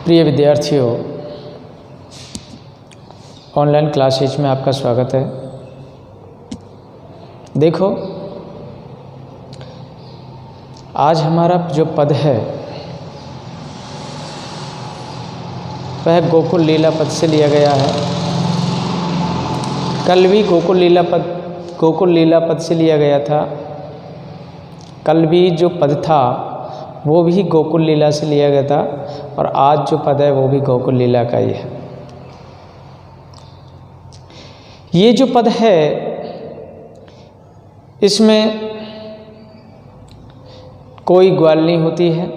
प्रिय विद्यार्थियों, online classes में आपका स्वागत है। देखो, आज हमारा जो पद है वह गोकुल लीला पद से लिया गया है। कल भी गोकुल लीला पद से लिया गया था। कल भी जो पद था वो भी गोकुल लीला से लिया गया था और आज जो पद है वो भी गोकुल लीला का ही है। ये जो पद है इसमें कोई ग्वालनी होती है।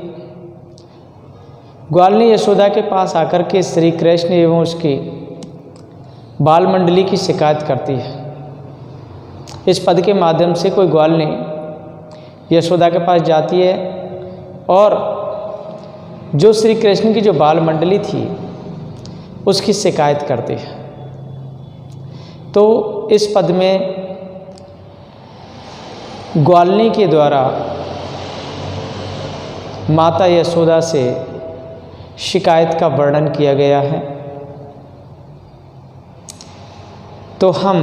ग्वालनी यशोदा के पास आकर के श्री कृष्ण एवं उसकी बाल मंडली की शिकायत करती है। इस पद के माध्यम से कोई ग्वालनी यशोदा के पास जाती है और जो श्री कृष्ण की जो बाल मंडली थी उसकी शिकायत करती है। तो इस पद में ग्वालनी के द्वारा माता यशोदा से शिकायत का वर्णन किया गया है। तो हम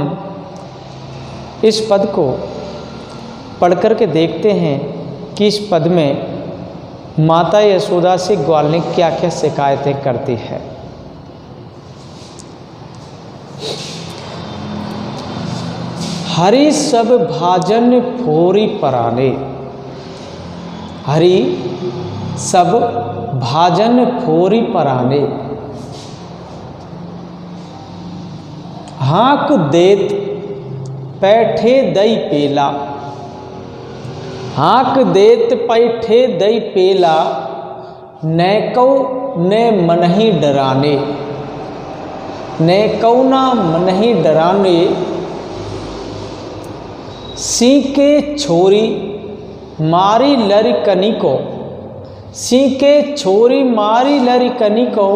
इस पद को पढ़कर के देखते हैं कि इस पद में माता यशोदा से ग्वालनी क्या क्या शिकायतें करती है। हरि सब भाजन फोरी पराने, हरि सब भाजन फोरी पराने, हाँक देत पैठे दई पेला, हाँक देत पैठे दई पेला, नैकौ ने मनहि डराने, नैकौ ना मनहि डराने, सीके छोरी मारी लरि कनिको, सीके छोरी मारी लरि कनिको,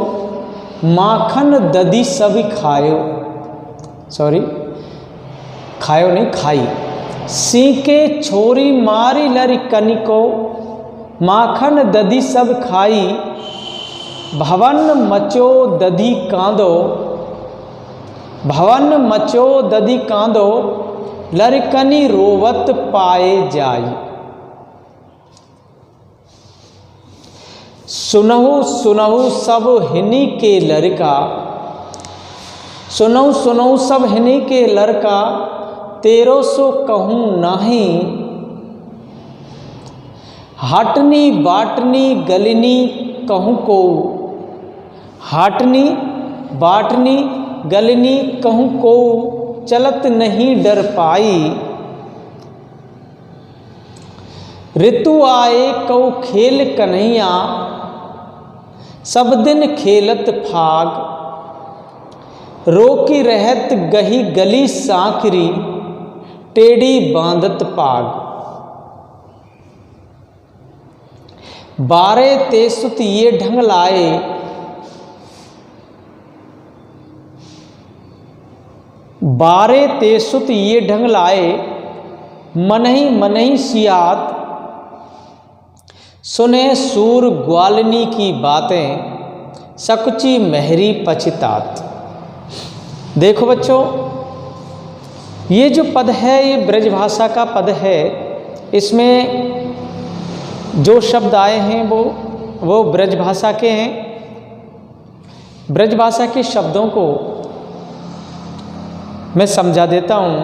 माखन दधी सभी खायो, खायो नहीं खाई, सीके छोरी मारी लरि कनिको, माखन दधी सब खाई, भवन मचो दधी कांदो, भवन मचो दधी कांदो, लड़कनी रोवत पाए जाई, सुनहु सुनहु सब हिनी के लड़का, सुनहु सुनहु सब हिनी के लड़का, तेरो सो कहूँ नाही, हाटनी बाटनी गलनी कहूँ को, हाटनी बाटनी गलनी कहूँ को, चलत नहीं डर पाई, ऋतु आए कौ खेल कन्हैया, सब दिन खेलत फाग, रोकी रहत गही गली सांकरी, टेढ़ी बांधत पाग, बारे तेसुत ये ढंग लाए, बारे तेसुत ये ढंग लाए, मनहि मनहि सियात, सुने सूर ग्वालनी की बातें, सकुची महरी पछतात। देखो बच्चों, ये जो पद है ये ब्रज भाषा का पद है। इसमें जो शब्द आए हैं वो ब्रज भाषा के हैं। ब्रज भाषा के शब्दों को मैं समझा देता हूँ।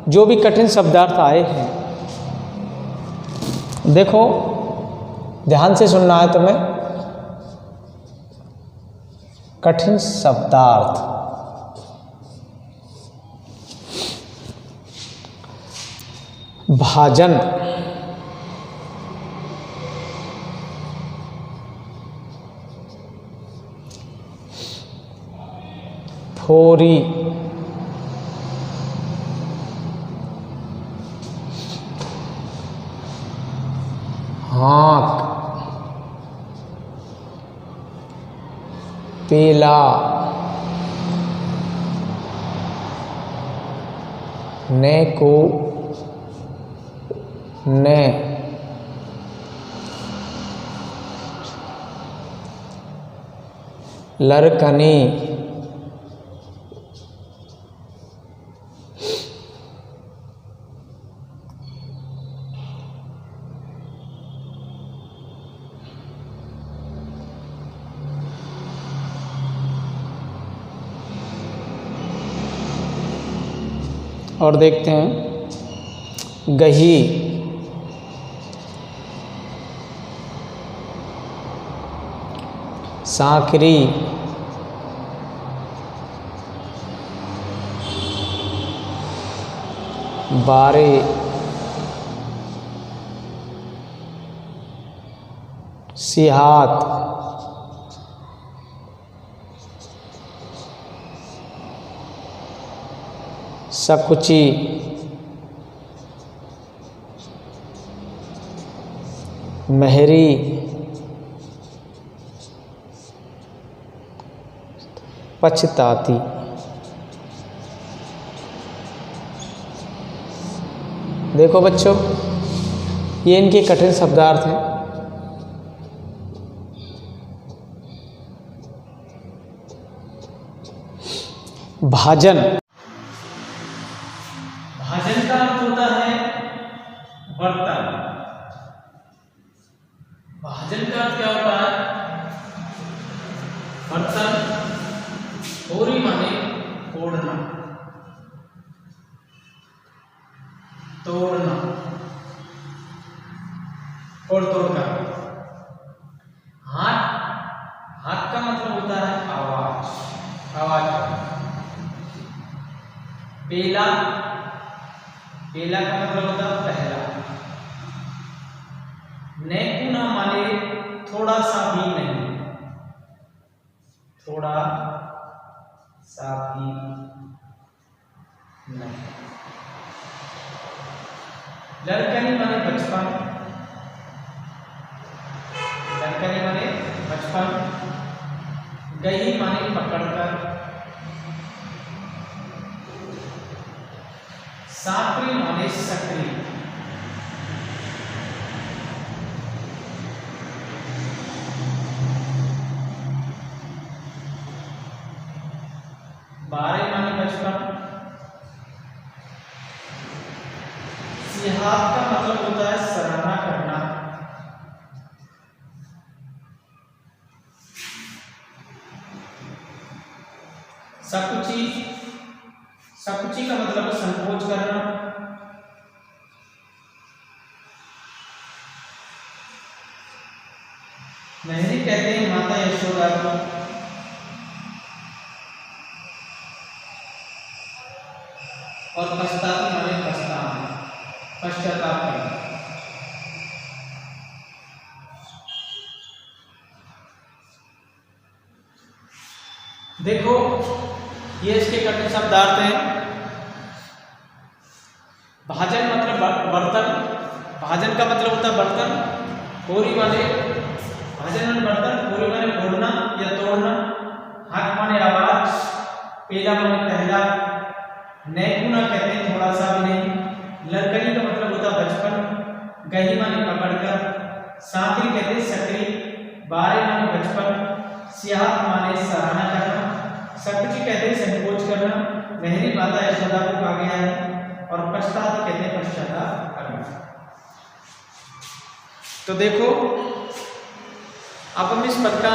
जो भी कठिन शब्दार्थ आए हैं, देखो ध्यान से सुनना है तुम्हें। कठिन शब्दार्थ, भाजन, फोरी, हाँक, पेला, ने को ने, लरकनी, और देखते हैं गही, सांकरी, बारे, सिहात, सकुची, महरी, पछताती। देखो बच्चों, ये इनके कठिन शब्दार्थ हैं। भाजन, भाजन का अर्थ होता है बर्तन। भाजन का अर्थ क्या होता है? बर्तन। होरी माने तोड़ना, तोड़ना, तोड़ कर। हाथ, हाथ का मतलब होता है आवाज, आवाज। पेला, पेला का मतलब होता है पहला। नैकुना माने थोड़ा सा भी नहीं, थोड़ा सा भी नहीं। लड़कनी माने बचपन, लड़कनी माने बचपन। गही माने पकड़कर। सांकरी माने सक्रिय। बारे माने बचपन। सिहात का मतलब होता है सराहना करना। सकुची, सकुची का मतलब संकोच करना। महरी कहते हैं माता यशोदा को। और पछताती माने पछताना, पश्चाताप करना। देखो, ये इसके कठिन शब्दार्थ हैं। भाजन मतलब बर्तन, भाजन का मतलब होता है बर्तन। होरी वाले, भाजन माने बर्तन, होरी माने फोड़ना या तोड़ना। हाथ माने आवाज, पेला माने पहला। नैकुना कहते हैं थोड़ा सा भी नहीं। लड़कनी का मतलब होता है बचपन। गही माने पकड़कर। सांकरी कहते हैं सक्रिय। बारे माने बचपन। सिहात माने सराहना करना। सकुची कहते हैं संकोच करना। महरी माता यशोदा को कहा गया है। और पछताती कहते हैं पश्चाताप करना। तो देखो, अब हम इस पद का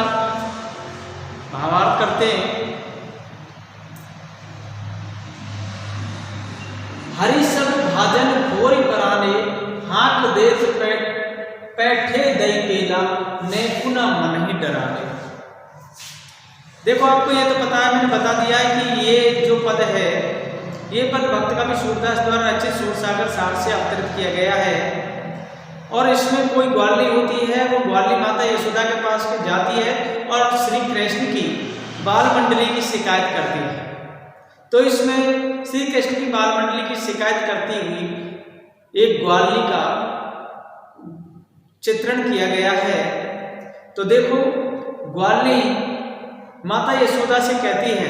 भावार्थ करते हैं। हरि सब भाजन भोरी पराने, हाथ देश पैठे दई पेला, ने पुनः मन ही डराने। देखो, आपको ये तो पता है, मैंने बता दिया है कि ये जो पद है, ये पद भक्त कवि सूरदास द्वारा रचित सूरसागर सार से अवतरित किया गया है। और इसमें कोई ग्वाली होती है, वो ग्वाली माता यशोदा के पास जाती है और श्री कृष्ण की बाल मंडली की शिकायत करती है। तो इसमें श्री कृष्ण की बाल मंडली की शिकायत करती हुई एक ग्वाली का चित्रण किया गया है। तो देखो, ग्वाली माता यशोदा से कहती है,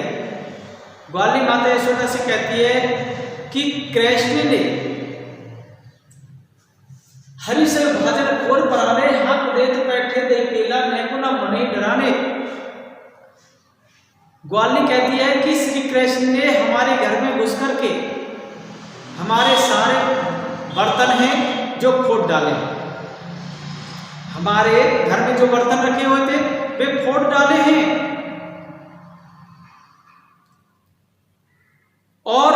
ग्वाली माता यशोदा से कहती है कि कृष्ण ने हरि से भाजन खोर पराने, हाथ देत बैठे दे पेला, नैकुना मने डराने। ग्वालिनी कहती है कि श्री कृष्ण ने हमारे घर में घुस करके हमारे सारे बर्तन हैं जो फोड़ डाले। हमारे घर में जो बर्तन रखे हुए थे वे फोड़ डाले हैं, और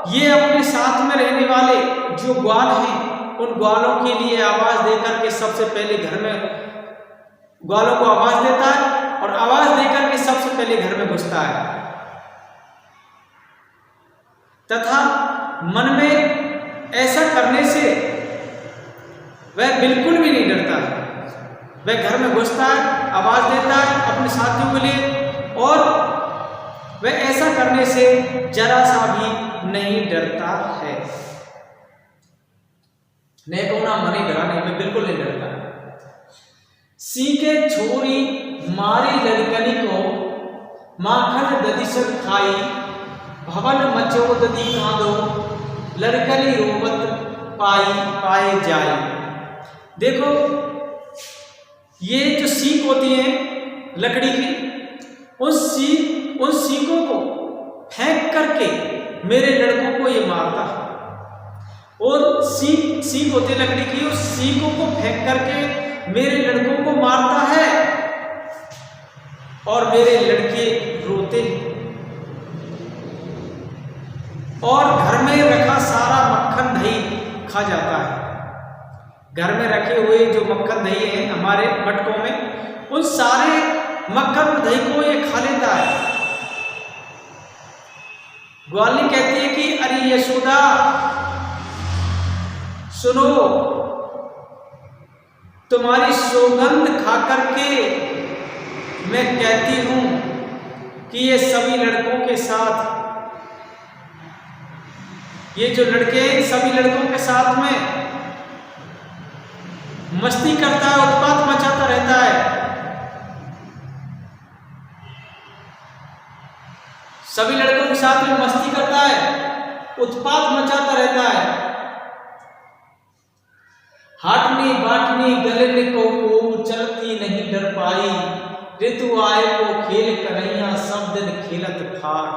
ये अपने साथ में रहने वाले जो ग्वाल हैं उन ग्वालों के लिए आवाज देकर के सबसे पहले घर में ग्वालों को आवाज देता है, और आवाज देकर के सबसे पहले घर में घुसता है, तथा मन में ऐसा करने से वह बिल्कुल भी नहीं डरता है। वह घर में घुसता है, आवाज देता है अपने साथियों के लिए, और वह ऐसा करने से जरा सा भी नहीं डरता है। नहीं कहूना मनी डरा नहीं, मैं बिल्कुल नहीं डरता। सीके छोरी मारी लड़कनी को माखन ददिशन खाई, भवन मचो ददी कांदो लड़कनी रोबत पाए जाए। देखो ये जो सीख होती है लकड़ी की, उन सीखों को फेंक करके मेरे लड़कों को ये मारता है, और सीख होती है लकड़ी की, उस सीखों को फेंक करके मेरे लड़कों को मारता है, और मेरे लड़के रोते हैं, और घर में रखा सारा मक्खन दही खा जाता है। घर में रखे हुए जो मक्खन दही है हमारे मटकों में, उन सारे मक्खन दही को ये खा लेता है। ग्वालिनी कहती है कि अरे यशोदा सुनो, तुम्हारी सौगंध खा करके मैं कहती हूं कि ये सभी लड़कों के साथ, ये जो लड़के सभी लड़कों के साथ में मस्ती करता है, उत्पात मचाता रहता है। सभी लड़कों के साथ में मस्ती करता है, उत्पात मचाता रहता है। हाटनी बाटनी गले को चलती नहीं डर पाई, ऋतु आए को खेल कन्हैया सब दिन खेलत फार।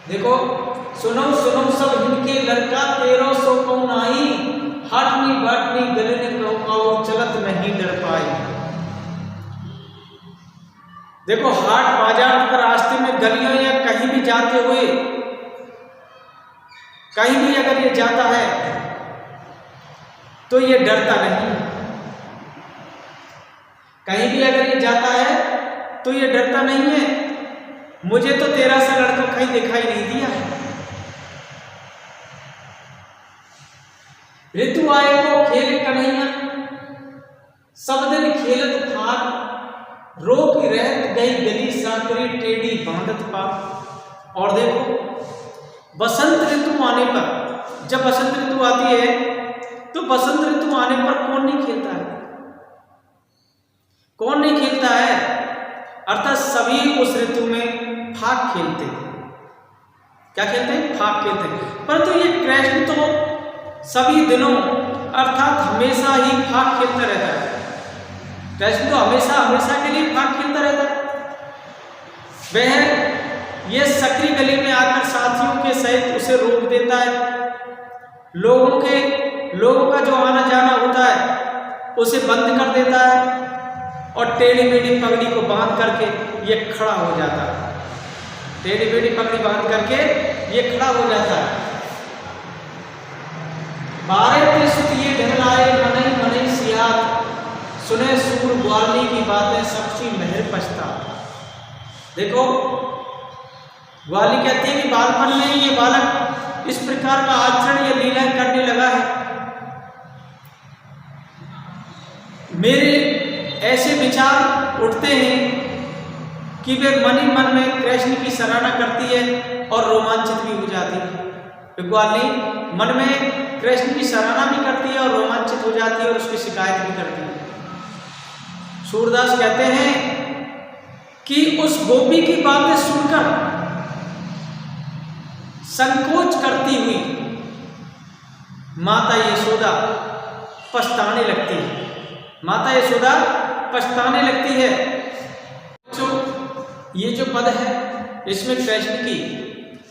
देखो सुनो सुनो सब इनके लड़का 1300 कौन आई, हाटनी बाटनी गले को चलत नहीं डर पाई। देखो हाट बाजार पर रास्ते में गलियों या कहीं भी जाते हुए, कहीं भी अगर ये जाता है तो ये डरता नहीं। कहीं भी अगर ये जाता है तो ये डरता नहीं है। मुझे तो 1300 लड़का कहीं दिखाई नहीं दिया है। ऋतु आए को खेल कन्हैया सब दिन खेलत फार, रोक रहत गई गली सांकरी टेढ़ी बांधत पार। और देखो बसंत ऋतु आने पर, जब बसंत ऋतु आती है तो बसंत ऋतु आने पर कौन नहीं खेलता है? कौन नहीं खेलता है? अर्थात सभी उस ऋतु में फाग खेलते हैं। क्या खेलते हैं? फाग खेलते हैं। परंतु ये कृष्ण तो सभी दिनों अर्थात हमेशा ही फाग खेलता रहता है। कृष्ण तो हमेशा के लिए फाग खेलता रहता है। वह ये सकरी गली में आकर साथियों के सहित उसे रोक देता है। लोगों का जो आना जाना होता है उसे बंद कर देता है, और टेढ़ी मेढ़ी पगड़ी को बांध करके ये खड़ा हो जाता है। टेढ़ी मेढ़ी पगड़ी बांध करके ये खड़ा हो जाता है। बारे सुतिए ढलाए मनई मनई सियात, सुने सूर ग्वालिनी की बातें सबकी महर पछता। देखो ग्वालिनी कहती है कि बालपन में ये बालक इस प्रकार का आचरण या लीलाएं करने लगा है। मेरे ऐसे विचार उठते हैं कि वे मन ही मन में कृष्ण की सराहना करती है और रोमांचित भी हो जाती है। ग्वालिनी मन में कृष्ण की सराहना भी करती है और रोमांचित हो जाती है और उसकी शिकायत भी करती है। सूरदास कहते हैं कि उस गोपी की बातें सुनकर संकोच करती हुई माता यशोदा पछताने लगती है। माता यशोदा पछताने लगती है। तो ये जो पद है इसमें कृष्ण की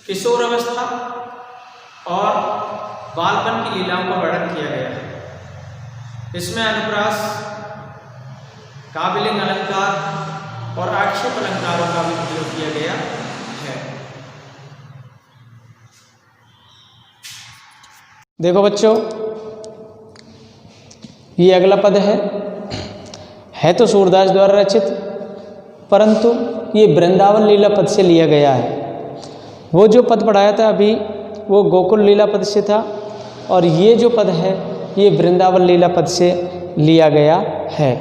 किशोर अवस्था और बालपन की लीलाओं का वर्णन किया गया है। इसमें अनुप्रास, काव्यलिंग अलंकार और आक्षेप अलंकारों का भी प्रयोग किया गया है। देखो बच्चों, ये अगला पद है तो सूरदास द्वारा रचित, परंतु ये वृंदावन लीला पद से लिया गया है। वो जो पद पढ़ाया था अभी वो गोकुल लीला पद से था, और ये जो पद है ये वृंदावन लीला पद से लिया गया है।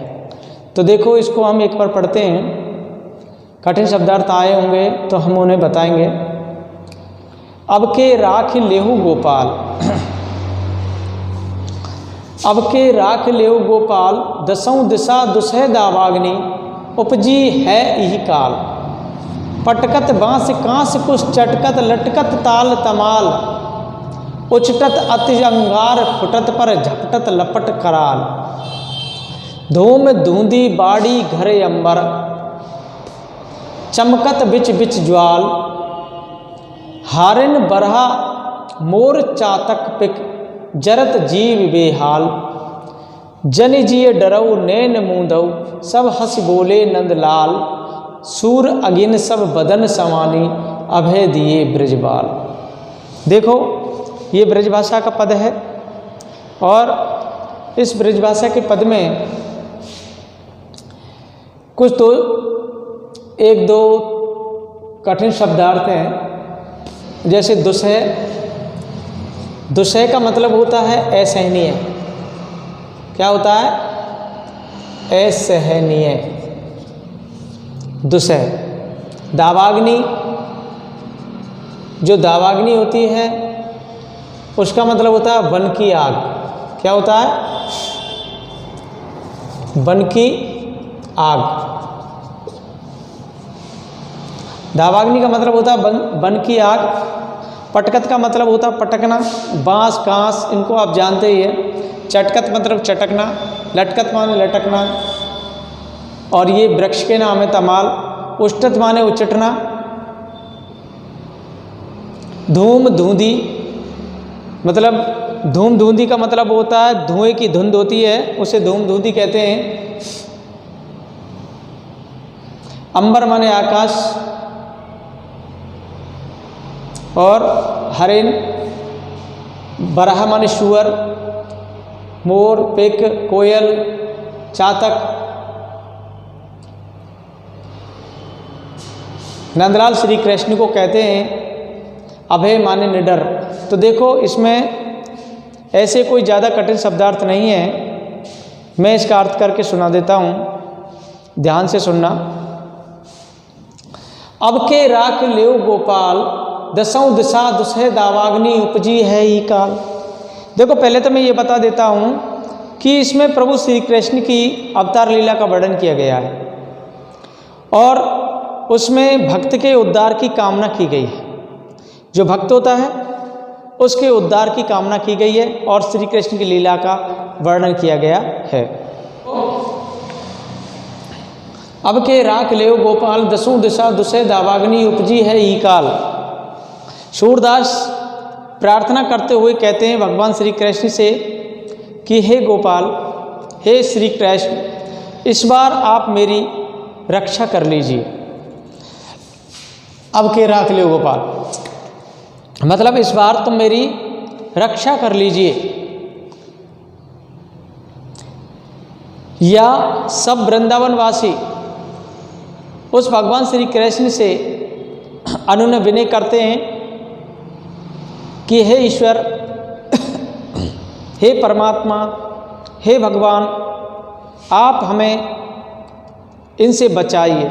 तो देखो, इसको हम एक बार पढ़ते हैं। कठिन शब्दार्थ आए होंगे तो हम उन्हें बताएंगे। अब के राख लेहु गोपाल, अब के राख लेहु गोपाल, दसों दिशा दुसह दावाग्नि, उपजी है यही काल। पटकत बांस कांस कुश चटकत, लटकत ताल तमाल, उचटत अति अंगार, फुटत पर झपटत लपट कराल। धूम धूंदी बाड़ी घरे अंबर, चमकत बिच बिच ज्वाल। हारिन बरहा मोर चातक पिक, जरत जीव बेहाल। जन जिय डरऊ नैन मूंदऊ, सब हंस बोले नंदलाल। सूर अगिन सब बदन समानी, अभय दिए ब्रजबाल। देखो, ये ब्रजभाषा का पद है, और इस ब्रजभाषा के पद में कुछ तो एक दो कठिन शब्दार्थ हैं। जैसे दुसह, दुसह का मतलब होता है असहनीय। क्या होता है? असहनीय। दुसह। दावाग्नि, जो दावाग्नि होती है उसका मतलब होता है वन की आग। क्या होता है? वन की आग। दावाग्नि का मतलब होता है वन की आग। पटकत का मतलब होता है पटकना। बांस कांस इनको आप जानते ही है। चटकत मतलब चटकना, लटकत माने लटकना, और ये वृक्ष के नाम है तमाल। उष्टत माने उचटना। धूम धूंदी मतलब, धूम धूंदी का मतलब होता है धुएं की धुंध होती है, उसे धूम धूंदी कहते हैं। अंबर माने आकाश, और हरिन, बरहा माने शुअर, मोर, पिक, कोयल, चातक। नंदलाल श्री कृष्ण को कहते हैं अभय माने निडर। तो देखो, इसमें ऐसे कोई ज़्यादा कठिन शब्दार्थ नहीं है। मैं इसका अर्थ करके सुना देता हूँ, ध्यान से सुनना। अब के राख लेव गोपाल, दसों दिशा दुसह दावाग्नि, उपजी है ही काल। देखो, पहले तो मैं ये बता देता हूँ कि इसमें प्रभु श्री कृष्ण की अवतार लीला का वर्णन किया गया है, और उसमें भक्त के उद्धार की कामना की गई है। जो भक्त होता है उसके उद्धार की कामना की गई है, और श्री कृष्ण की लीला का वर्णन किया गया है। अब के राख लेव गोपाल, दसों दिशा दुसह दावाग्नि, उपजी है ई काल। सूरदास प्रार्थना करते हुए कहते हैं भगवान श्री कृष्ण से कि हे गोपाल, हे श्री कृष्ण, इस बार आप मेरी रक्षा कर लीजिए। अब के राख लेव गोपाल मतलब इस बार तुम मेरी रक्षा कर लीजिए, या सब वृंदावनवासी उस भगवान श्री कृष्ण से अनुनय विनय करते हैं कि हे ईश्वर, हे परमात्मा, हे भगवान, आप हमें इनसे बचाइए,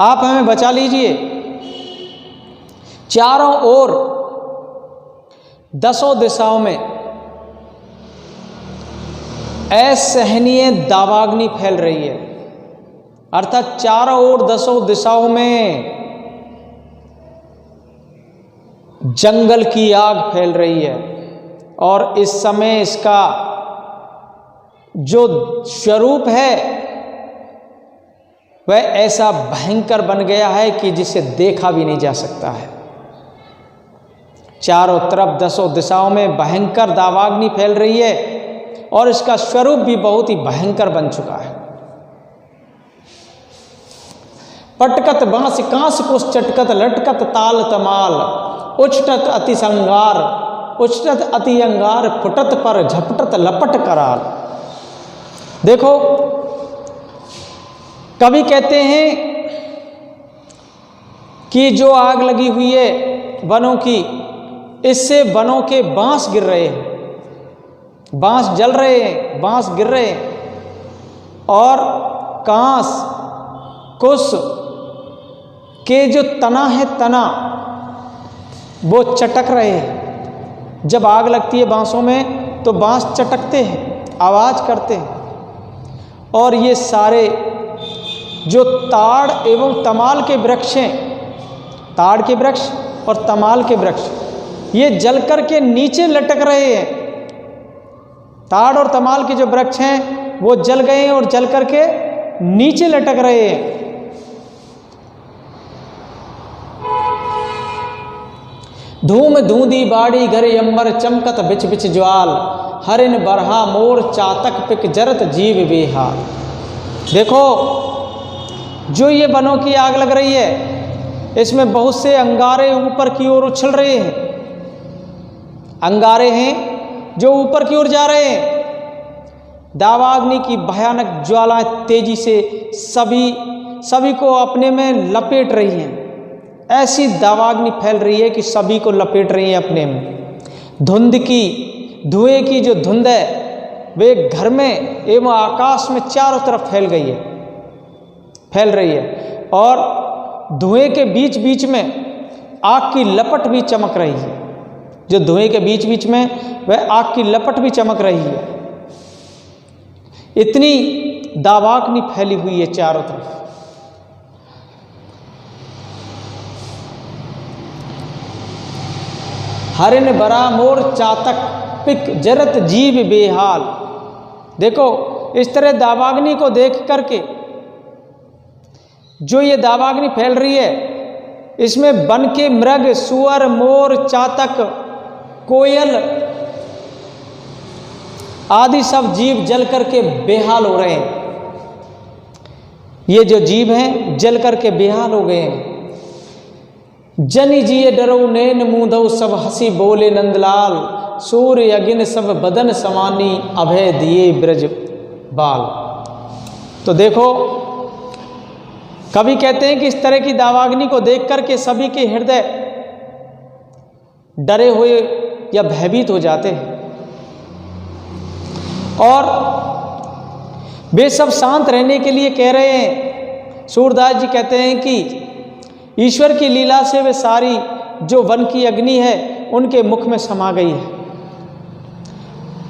आप हमें बचा लीजिए। चारों ओर दसों दिशाओं में असहनीय दावाग्नि फैल रही है, अर्थात चारों ओर दसों दिशाओं में जंगल की आग फैल रही है, और इस समय इसका जो स्वरूप है वह ऐसा भयंकर बन गया है कि जिसे देखा भी नहीं जा सकता है। चारों तरफ दसों दिशाओं में भयंकर दावाग्नि फैल रही है और इसका स्वरूप भी बहुत ही भयंकर बन चुका है। पटकत बांस कांस कुश चटकत लटकत ताल तमाल उछटत अति संगार उछटत अति अंगार फुटत पर झपटत लपट कराल। देखो, कवि कहते हैं कि जो आग लगी हुई है वनों की, इससे वनों के बांस गिर रहे हैं, बांस जल रहे हैं, बांस गिर रहे हैं और कांस कुश के जो तना है, तना वो चटक रहे हैं। जब आग लगती है बांसों में तो बांस चटकते हैं, आवाज़ करते हैं। और ये सारे जो ताड़ एवं तमाल के वृक्ष हैं, ताड़ के वृक्ष और तमाल के वृक्ष, ये जल कर के नीचे लटक रहे हैं। ताड़ और तमाल के जो वृक्ष हैं वो जल गए हैं और जल कर के नीचे लटक रहे हैं। धूम धूंदी बाड़ी घरे अंबर चमकत बिच बिच ज्वाल हरिन बरहा मोर चातक पिक जरत जीव बेहाल। देखो, जो ये वनों की आग लग रही है, इसमें बहुत से अंगारे ऊपर की ओर उछल रहे हैं। अंगारे हैं जो ऊपर की ओर जा रहे हैं। दावाग्नि की भयानक ज्वालाएं तेजी से सभी को अपने में लपेट रही हैं। ऐसी दावाग्नि फैल रही है कि सभी को लपेट रही है अपने में। धुंध की, धुएं की जो धुंध है वे घर में एवं आकाश में चारों तरफ फैल रही है और धुएं के बीच बीच में आग की लपट भी चमक रही है। जो धुएं के बीच बीच में वह आग की लपट भी चमक रही है। इतनी दावाग्नि फैली हुई है चारों तरफ। हरिन बरा मोर चातक पिक जरत जीव बेहाल। देखो, इस तरह दावाग्नि को देख करके जो ये दावाग्नि फैल रही है, इसमें वन के मृग, सुअर, मोर, चातक, कोयल आदि सब जीव जल करके बेहाल हो रहे हैं। ये जो जीव हैं जल करके बेहाल हो गए हैं। जनि जिये डरो नैन मूंधो सब हंसी बोले नंदलाल सूर्य अगिन सब बदन समानी अभय दिए ब्रज बाल। तो देखो, कवि कहते हैं कि इस तरह की दावाग्नि को देख करके सभी के हृदय डरे हुए या भयभीत हो जाते हैं और वे सब शांत रहने के लिए कह रहे हैं। सूरदास जी कहते हैं कि ईश्वर की लीला से वे सारी जो वन की अग्नि है उनके मुख में समा गई है।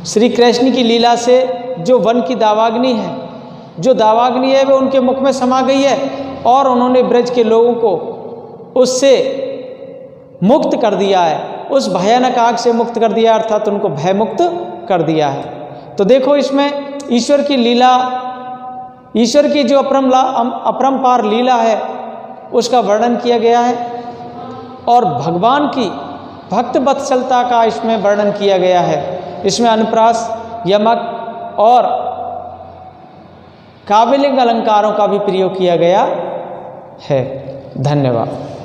श्री कृष्ण की लीला से जो वन की दावाग्नि है, जो दावाग्नि है, वो उनके मुख में समा गई है और उन्होंने ब्रज के लोगों को उससे मुक्त कर दिया है, उस भयानक आग से मुक्त कर दिया, अर्थात उनको भय मुक्त कर दिया है। तो देखो, इसमें ईश्वर की लीला, ईश्वर की जो अपरंपार लीला है उसका वर्णन किया गया है और भगवान की भक्त वत्सलता का इसमें वर्णन किया गया है। इसमें अनुप्रास, यमक और काव्यलिंग अलंकारों का भी प्रयोग किया गया है। धन्यवाद।